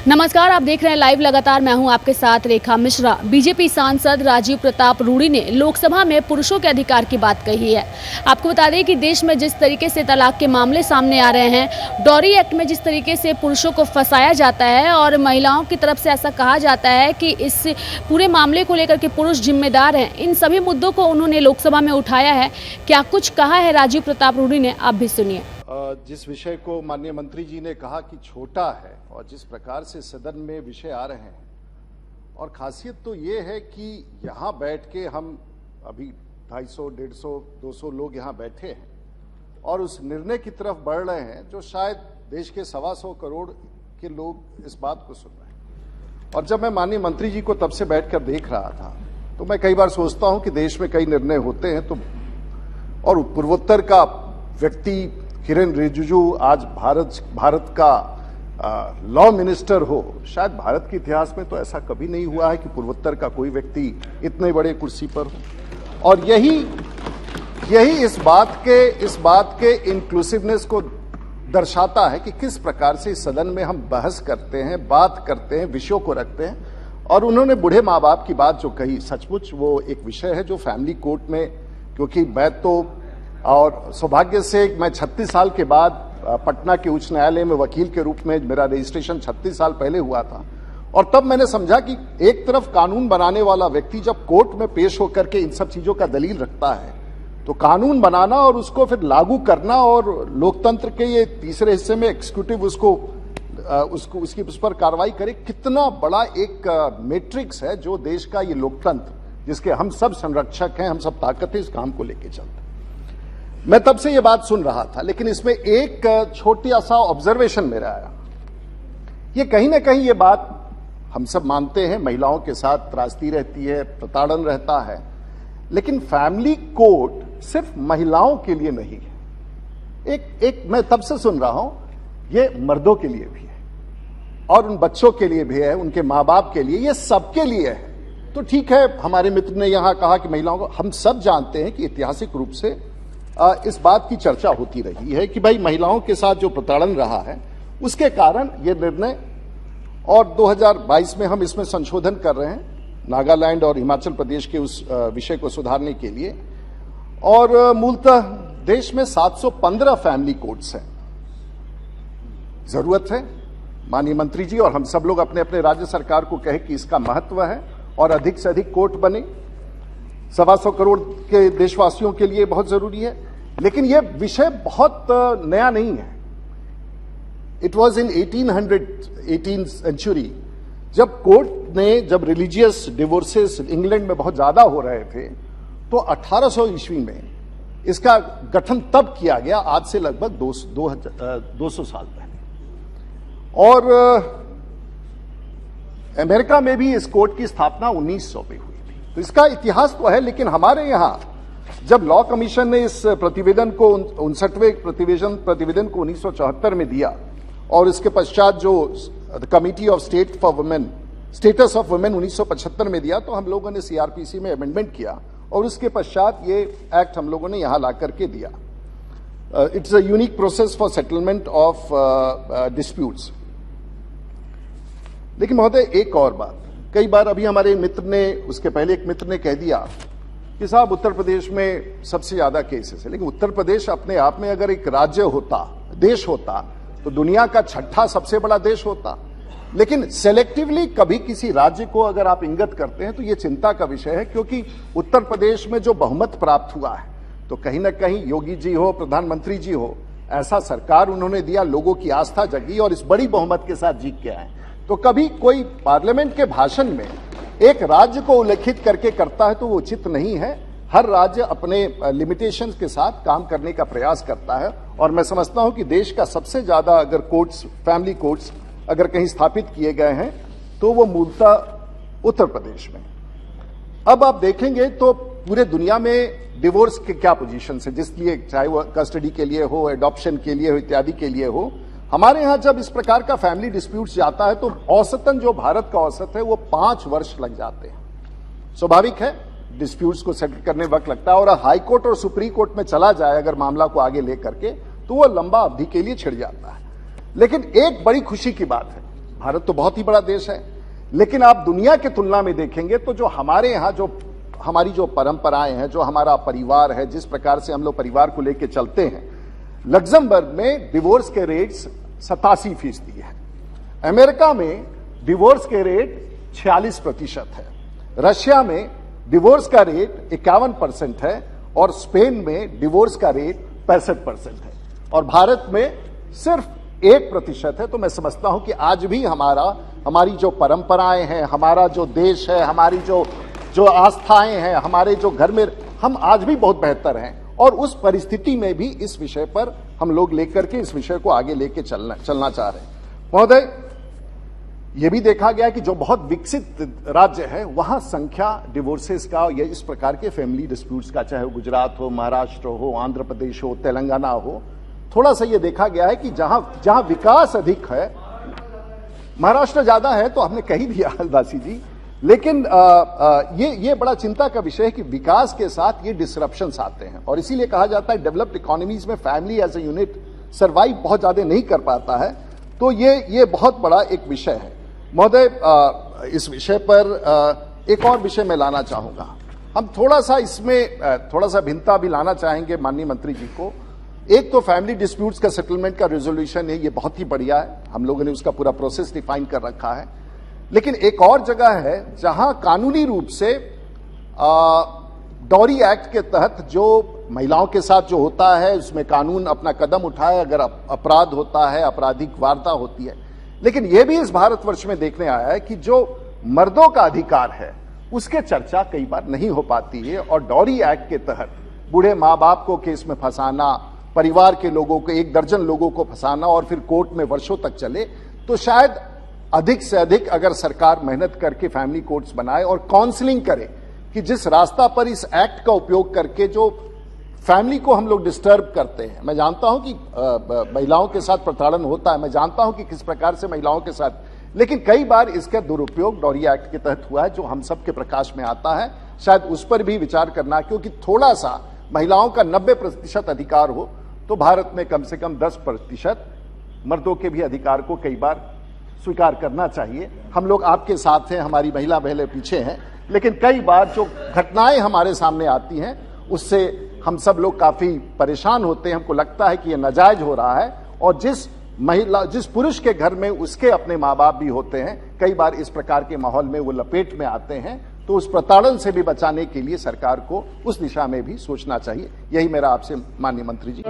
नमस्कार, आप देख रहे हैं लाइव लगातार। मैं हूं आपके साथ रेखा मिश्रा। बीजेपी सांसद राजीव प्रताप रूडी ने लोकसभा में पुरुषों के अधिकार की बात कही है। आपको बता दें कि देश में जिस तरीके से तलाक के मामले सामने आ रहे हैं, डॉरी एक्ट में जिस तरीके से पुरुषों को फंसाया जाता है और महिलाओं की तरफ से ऐसा कहा जाता है कि इस पूरे मामले को लेकर के पुरुष जिम्मेदार हैं, इन सभी मुद्दों को उन्होंने लोकसभा में उठाया है। क्या कुछ कहा है राजीव प्रताप रूडी ने, आप भी सुनिए। जिस विषय को माननीय मंत्री जी ने कहा कि छोटा है और जिस प्रकार से सदन में विषय आ रहे हैं, और खासियत तो ये है कि यहाँ बैठ के हम अभी 250, 150, 200 लोग यहाँ बैठे हैं और उस निर्णय की तरफ बढ़ रहे हैं जो शायद देश के 125 करोड़ के लोग इस बात को सुन रहे हैं। और जब मैं माननीय मंत्री जी को तब से बैठकर देख रहा था तो मैं कई बार सोचता हूं कि देश में कई निर्णय होते हैं तो, और पूर्वोत्तर का व्यक्ति किरेन रिजिजू आज भारत का लॉ मिनिस्टर हो, शायद भारत के इतिहास में तो ऐसा कभी नहीं हुआ है कि पूर्वोत्तर का कोई व्यक्ति इतने बड़े कुर्सी पर हो। और यही इस बात के इंक्लूसिवनेस को दर्शाता है कि किस प्रकार से इस सदन में हम बहस करते हैं, बात करते हैं, विषयों को रखते हैं। और उन्होंने बूढ़े माँ बाप की बात जो कही, सचमुच वो एक विषय है जो फैमिली कोर्ट में, क्योंकि मैं तो और सौभाग्य से मैं 36 साल के बाद पटना के उच्च न्यायालय में वकील के रूप में, मेरा रजिस्ट्रेशन 36 साल पहले हुआ था, और तब मैंने समझा कि एक तरफ कानून बनाने वाला व्यक्ति जब कोर्ट में पेश होकर के इन सब चीजों का दलील रखता है तो कानून बनाना और उसको फिर लागू करना, और लोकतंत्र के ये तीसरे हिस्से में एग्जीक्यूटिव उसकी उस पर कार्रवाई करे, कितना बड़ा एक मैट्रिक्स है जो देश का ये लोकतंत्र, जिसके हम सब संरक्षक हैं, हम सब ताकत है, इस काम को लेके चलते हैं। मैं तब से ये बात सुन रहा था, लेकिन इसमें एक छोटा सा ऑब्जर्वेशन मेरा आया। ये कहीं ना कहीं ये बात हम सब मानते हैं, महिलाओं के साथ त्रासदी रहती है, प्रताड़न रहता है, लेकिन फैमिली कोर्ट सिर्फ महिलाओं के लिए नहीं है। एक मैं तब से सुन रहा हूं, ये मर्दों के लिए भी है और उन बच्चों के लिए भी है, उनके माँ बाप के लिए, ये सबके लिए है। तो ठीक है, हमारे मित्र ने यहां कहा कि महिलाओं को, हम सब जानते हैं कि ऐतिहासिक रूप से इस बात की चर्चा होती रही है कि भाई महिलाओं के साथ जो प्रताड़न रहा है उसके कारण ये निर्णय, और 2022 में हम इसमें संशोधन कर रहे हैं नागालैंड और हिमाचल प्रदेश के उस विषय को सुधारने के लिए। और मूलतः देश में 715 फैमिली कोर्ट्स हैं। जरूरत है माननीय मंत्री जी और हम सब लोग अपने अपने राज्य सरकार को कहे कि इसका महत्व है और अधिक से अधिक कोर्ट बने, 125 करोड़ के देशवासियों के लिए बहुत जरूरी है। लेकिन यह विषय बहुत नया नहीं है। It was in 18th century, जब कोर्ट ने, जब रिलीजियस डिवोर्सेस इंग्लैंड में बहुत ज्यादा हो रहे थे, तो 1800 ईस्वी में इसका गठन तब किया गया, आज से लगभग 200 साल पहले। और अमेरिका में भी इस कोर्ट की स्थापना 1900 में हुई थी। तो इसका इतिहास तो है, लेकिन हमारे यहां जब लॉ कमीशन ने इस प्रतिवेदन को 59वें प्रतिवेदन को 1974 में दिया, और इसके पश्चात जो committee of status of women 1975 में दिया, तो हम लोगों ने सीआरपीसी में अमेंडमेंट किया और उसके पश्चात ये एक्ट हम लोगों ने यहां ला करके दिया। It's a unique process for settlement of disputes. लेकिन महोदय, एक और बात, कई बार अभी हमारे मित्र ने, उसके पहले एक मित्र ने कह दिया कि साहब उत्तर प्रदेश में सबसे ज्यादा केसेस है। लेकिन उत्तर प्रदेश अपने आप में अगर एक राज्य होता, देश होता, तो दुनिया का 6ठा सबसे बड़ा देश होता। लेकिन सेलेक्टिवली कभी किसी राज्य को अगर आप इंगित करते हैं तो यह चिंता का विषय है, क्योंकि उत्तर प्रदेश में जो बहुमत प्राप्त हुआ है, तो कहीं ना कहीं योगी जी हो, प्रधानमंत्री जी हो, ऐसा सरकार उन्होंने दिया, लोगों की आस्था जगी और इस बड़ी बहुमत के साथ जीत के आए। तो कभी कोई पार्लियामेंट के भाषण में एक राज्य को उल्लेखित करके करता है तो वो उचित नहीं है। हर राज्य अपने लिमिटेशंस के साथ काम करने का प्रयास करता है, और मैं समझता हूं कि देश का सबसे ज्यादा अगर कोर्ट्स, फैमिली कोर्ट्स अगर कहीं स्थापित किए गए हैं तो वो मूलतः उत्तर प्रदेश में। अब आप देखेंगे तो पूरे दुनिया में डिवोर्स के क्या पोजीशन है, जिसलिए चाहे वो कस्टडी के लिए हो, एडॉप्शन के लिए हो, इत्यादि के लिए हो, हमारे यहां जब इस प्रकार का फैमिली डिस्प्यूट जाता है तो औसतन जो भारत का औसत है वो 5 वर्ष लग जाते हैं। स्वाभाविक है, डिस्प्यूट्स को सेटल करने वक्त लगता है, और हाई कोर्ट और सुप्रीम कोर्ट में चला जाए अगर मामला को आगे लेकर के, तो वो लंबा अवधि के लिए छिड़ जाता है। लेकिन एक बड़ी खुशी की बात है, भारत तो बहुत ही बड़ा देश है, लेकिन आप दुनिया की तुलना में देखेंगे तो जो हमारे यहाँ जो हमारी जो परंपराएं हैं, जो हमारा परिवार है, जिस प्रकार से हम लोग परिवार को लेकर चलते हैं, लग्जमबर्ग में डिवोर्स के रेट्स 87% है, अमेरिका में डिवोर्स के रेट 46% है, रशिया में डिवोर्स का रेट 51% है और स्पेन में डिवोर्स का रेट 65% है और भारत में सिर्फ 1% है। तो मैं समझता हूं कि आज भी हमारी जो परंपराएं हैं, हमारा जो देश है, हमारी जो आस्थाएं हैं, हमारे जो घर में हम आज भी बहुत बेहतर हैं और उस परिस्थिति में भी इस विषय पर हम लोग लेकर के इस विषय को आगे लेके चलना चाह रहे हैं। महोदय, यह भी देखा गया कि जो बहुत विकसित राज्य है वहां संख्या डिवोर्सेस का या इस प्रकार के फैमिली डिस्प्यूट्स का, चाहे गुजरात हो, महाराष्ट्र हो, आंध्र प्रदेश हो, तेलंगाना हो, थोड़ा सा यह देखा गया है कि जहां विकास अधिक है, महाराष्ट्र ज्यादा है तो हमने कही दिया दासी जी, लेकिन ये बड़ा चिंता का विषय है कि विकास के साथ ये डिसरप्शंस आते हैं और इसीलिए कहा जाता है डेवलप्ड इकोनॉमीज में family as a unit survive बहुत ज्यादा नहीं कर पाता है। तो ये बहुत बड़ा एक विषय है। महोदय, इस विषय पर एक और विषय मैं लाना चाहूंगा। हम थोड़ा सा इसमें थोड़ा सा भिन्नता भी लाना चाहेंगे माननीय मंत्री जी को। एक तो फैमिली डिस्प्यूट्स का सेटलमेंट का रेजोल्यूशन है, ये बहुत ही बढ़िया है, हम लोगों ने उसका पूरा प्रोसेस डिफाइन कर रखा है, लेकिन एक और जगह है जहां कानूनी रूप से डॉरी एक्ट के तहत जो महिलाओं के साथ जो होता है उसमें कानून अपना कदम उठाए अगर अपराध होता है, आपराधिक वारदात होती है, लेकिन यह भी इस भारतवर्ष में देखने आया है कि जो मर्दों का अधिकार है उसके चर्चा कई बार नहीं हो पाती है और डॉरी एक्ट के तहत बूढ़े माँ बाप को केस में फंसाना, परिवार के लोगों को 1 दर्जन लोगों को फंसाना और फिर कोर्ट में वर्षों तक चले, तो शायद अधिक से अधिक अगर सरकार मेहनत करके फैमिली कोर्ट्स बनाए और काउंसलिंग करे कि जिस रास्ता पर इस एक्ट का उपयोग करके जो फैमिली को हम लोग डिस्टर्ब करते हैं, मैं जानता हूं कि महिलाओं के साथ प्रताड़न होता है, मैं जानता हूं कि किस प्रकार से महिलाओं के साथ, लेकिन कई बार इसका दुरुपयोग डॉरी एक्ट के तहत हुआ है जो हम सब के प्रकाश में आता है। शायद उस पर भी विचार करना, क्योंकि थोड़ा सा महिलाओं का 90% अधिकार हो तो भारत में कम से कम 10% मर्दों के भी अधिकार को कई बार स्वीकार करना चाहिए। हम लोग आपके साथ हैं, हमारी महिला बहनें पीछे हैं, लेकिन कई बार जो घटनाएं हमारे सामने आती हैं उससे हम सब लोग काफी परेशान होते हैं। हमको लगता है कि यह नाजायज हो रहा है और जिस पुरुष के घर में उसके अपने माँ बाप भी होते हैं, कई बार इस प्रकार के माहौल में वो लपेट में आते हैं, तो उस प्रताड़न से भी बचाने के लिए सरकार को उस दिशा में भी सोचना चाहिए। यही मेरा आपसे माननीय मंत्री जी।